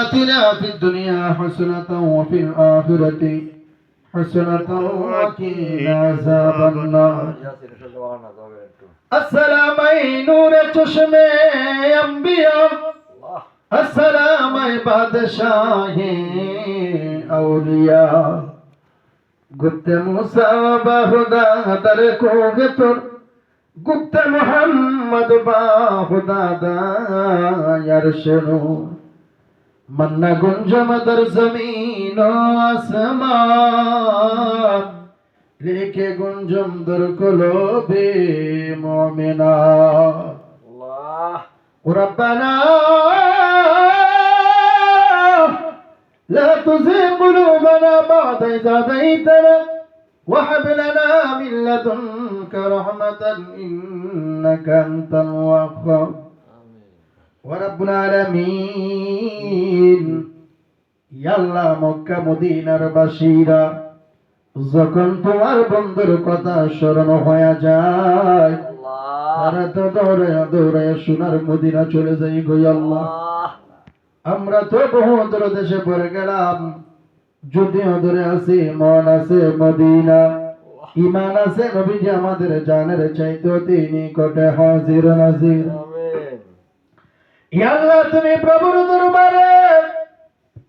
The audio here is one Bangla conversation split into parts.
آتنا في الدنيا حسنة وفي الآخرة حسنة وقنا عذاب النار السلام نور چشمے انبیاء السلام بادشاہ اولیاء گفت موسیٰ باہدا در کوگتر گفت محمد باہدا دا یرشنو منا گنجم در زمین و آسمان لیکے گنجم در قلوب مومنا ربنا لا تزغ قلوبنا بعد إذ هديتنا وهب لنا من لدنك رحمة إنك أنت الوهاب ورب العالمين يلا মক্কা মদিনার বাসীরা যখন তোমার বন্ধুর কথা স্মরণ হয়ে যায় তারা তো দৌড়ায় দৌড়ায় সোনার মদিনা চলে যাই গো আল্লাহ। আমরা তো বহু দূর দেশে পড়ে গেলাম, যদিও দূরে আছি মন আছে মদিনা, ঈমান আছে নবীজি আমাদের জানের চাইতে অতি নিকটে হাজির নাজির। ইয়া আল্লাহ তুমি প্রভুর দরবারে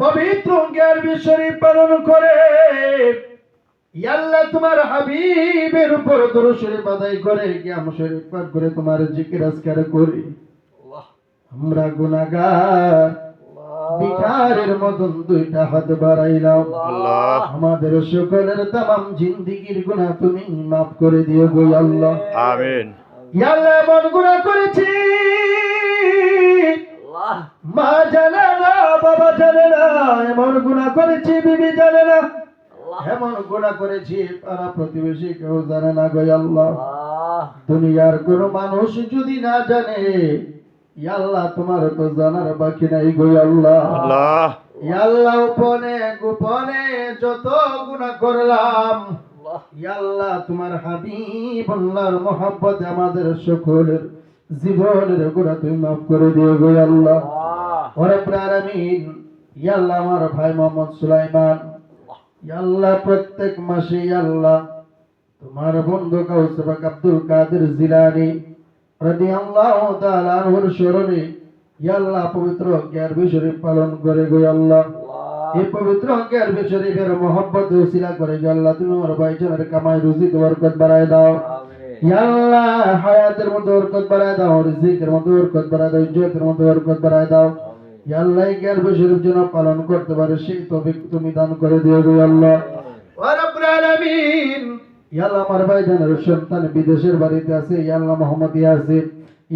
পবিত্র গিয়ারবি শরীফ পালন করে ইয়া আল্লাহ তোমার হাবিবের উপর দরুদ শরীফ আদায় করে কিয়াম শরীফ পাঠ করে তোমার জিকির আজকার করি। আমরা গুনাহগার ভিখারির মতন দুইটা হাত বাড়াইলাম, আমাদের সকলের তামাম জিন্দেগীর গুনাহ তুমি মাফ করে দিও গো আল্লাহ। আমিন। ইয়া আল্লাহ এমন গুনাহ করেছি মা জানে না, বাবা জানে না, এমন গুনাহ করেছি বিবি জানে না, এমন গুনাহ করেছি পাড়া প্রতিবেশী কেউ জানে না গো আল্লাহ। দুনিয়ার কোন মানুষ যদি না জানে ইয়া আল্লাহ তোমার তো জানার বাকি নাই গো আল্লাহ। ইয়া আল্লাহ গোপনে গোপনে যত গুনাহ করলাম ইয়া আল্লাহ তোমার হাবিব আল্লাহর মহব্বতে আমাদের সকলের জীবনের গুনাহ তুমি মাফ করে দিও গো আল্লাহ। ও রব্বুল আলামিন ইয়া আল্লাহ আমার ভাই মোহাম্মদ সুলাইমান ইয়া আল্লাহ প্রত্যেক মাসে ইয়া আল্লাহ তোমার বন্ধু গাউসে পাক আব্দুল কাদের জিলানী রাদিয়াল্লাহু তাআলা আনহুর স্মরণে ইয়া আল্লাহ পবিত্র গিয়ারবি শরীফ পালন করে গো আল্লাহ। এই পবিত্র গিয়ারবি শরীফের মহব্বত ওসিলা করে গো আল্লাহ তুমি আমার ভাইজানের কামাই রুজিতে বরকত বাড়ায় দাও। ইয়া আল্লাহ হায়াতের মধ্যে বরকত বাড়ায় দাও, রিজিকের মধ্যে বরকত বাড়ায় দাও, ইজ্জতের মধ্যে বরকত বাড়ায় দাও। ইয়া আল্লাহ এই গিয়ারবি শরীফ যেন পালন করতে পারে সেই তৌফিক তুমি দান করে দিও গো আল্লাহ। ওয়া রাব্বুল আলামিন ইয়া আল্লাহ আমার ভাইজানের সন্তান বিদেশের বাড়িতে আছে ইয়া আল্লাহ মোহাম্মদ ইয়াসিন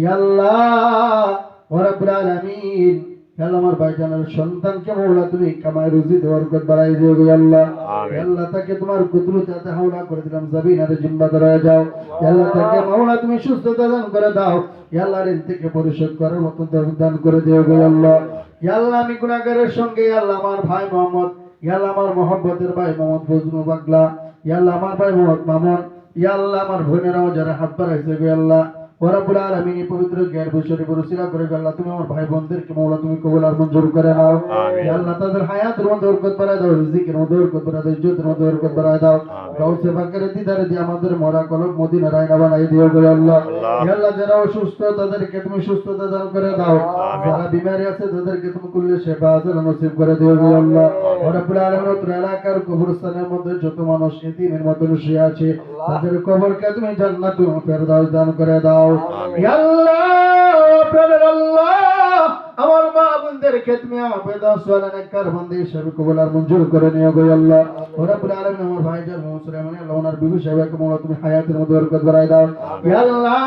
ইয়া আল্লাহ ওয়া রাব্বুল আলামিন ইয়া আল্লাহ আমার ভাইজানের সন্তানকে মাওলা তুমি কামাই রুজিতে বরকত বাড়াই দিও গো আল্লাহ। ইয়া আল্লাহ তাকে তোমার কুদরতে হাওলা করে দিলাম, জবিনের জিম্মা ধরে যাও। ইয়া আল্লাহ তাকে মাওলা তুমি সুস্থতা দান করে দাও। ইয়া আল্লাহ ঋণ থেকে পরিশোধ করার মতো তৌফিক দান করে দিও গো আল্লাহ। ইয়া আল্লাহ আমি গুনাহগারের সঙ্গে ইয়া আল্লাহ আমার ভাই মোহাম্মদ ইয়া আল্লাহ আমার মহব্বতের ভাই মোহাম্মদ ফজলুল পাগলা ইয়া আল্লাহ আমার ভাই মোহাম্মদ মামুন ইয়া আল্লাহ আমার বোনেরাও যারা হাত বাড়াইছে গো আল্লাহ। ওয়া রাব্বুল আলামিন এই পবিত্র গিয়ারবি শরীফের ওসিলা করে গো আল্লাহ তুমি আমার ভাই বোনদেরকে মাওলা তুমি কবুল আর মঞ্জুর করে নাও। ইয়া আল্লাহ তাদের হায়াতের মধ্যে বরকত বাড়ায় দাও, রিজিকের মধ্যে বরকত বাড়ায় দাও, ইজ্জতের মধ্যে বরকত বাড়ায় দাও। গাউসে পাকের দিদারে দিয়ে আমাদের মরা কলব মদিনার আয়না বানাই দিও গো আল্লাহ। ইয়া আল্লাহ যারা অসুস্থ তাদেরকে তুমি সুস্থতা দান করে দাও, যারা বিমারি আছে তাদেরকে তুমি কুল্লে শিফা আজল নসিব করে দিও গো আল্লাহ। ওয়া রাব্বুল আলামিন তোর এলাকার কবরস্থানের মধ্যে যত মানুষ এতিমের মতো শুয়ে আছে তাদের কবরকে তুমি জান্নাতুল ফেরদাউস দান করে দাও। ইয়া আল্লাহ প্রাণের আল্লাহ আমার মা বোনদেরকে তুমি আবেদা সোয়ালানে কারবান্দি সব কবুল আর মঞ্জুর করে নিও গো আল্লাহ। ওয়া রাব্বুল আলামিন আমার ভাইজান মোহাম্মদ সুলাইমান আল্লাহ ওনার বিবি সাহেবকে মাওলা তুমি হায়াতের মধ্যে বরকত বাড়ায় দাও। ইয়া আল্লাহ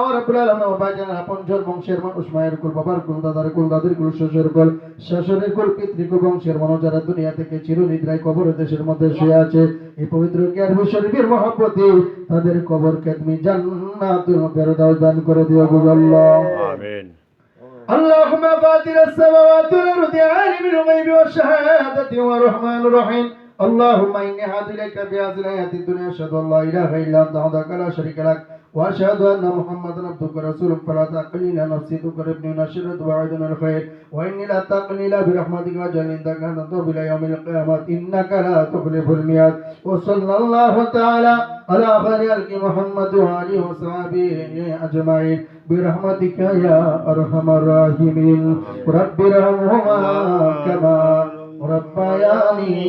ওয়া রাব্বুল আলামিন আমার ভাইজান আপনজন বংশের মানুষ মায়ের কুল বাবার কুল দাদার কুল দাদির কুল শ্বশুর কুল শাশুড়ির কুল পিতৃকুল বংশের মানুষ যারা দুনিয়া থেকে চিরনিদ্রায় কবর দেশের মধ্যে শুয়ে আছে এই পবিত্র গিয়ারবি শরীফের মহব্বতে তাদের কবরকে তুমি জান্নাতুল ফেরদাউস দান করে দিও গো আল্লাহ। আমিন। اللهم فاطر السماوات والارض عالم الغيب والشهادة والرحمن الرحيم اللهم إني هادي إليك بهذه الآيات الدنيا أشهد أن لا إله إلا أنت وحدك لا شريك لك وأشهد أن محمدا عبدك ورسولك فلا تقلل نفسي تقربني من الشر وتبعدني عن الخير وإني لا تقلل برحمتك وجل عندك أن تتوب إلى يوم القيامة إنك لا تخلف الميعاد وصلى الله تعالى على خير خلق محمد وآله وصحبه أجمعين برحمتك يا أرحم الراحمين رب ارحمهما كما ربياني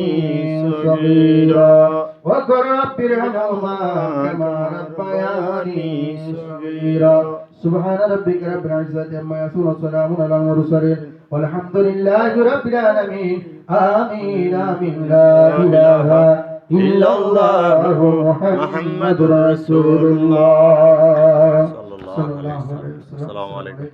صغيرا وقل رب ارحمهما كما ربياني صغيرا سبحان ربك رب العزة عما يصفون وسلام على المرسلين والحمد لله رب العالمين آمين آمين لا إله إلا الله محمد رسول الله صلى الله عليه وسلم. السلام عليكم.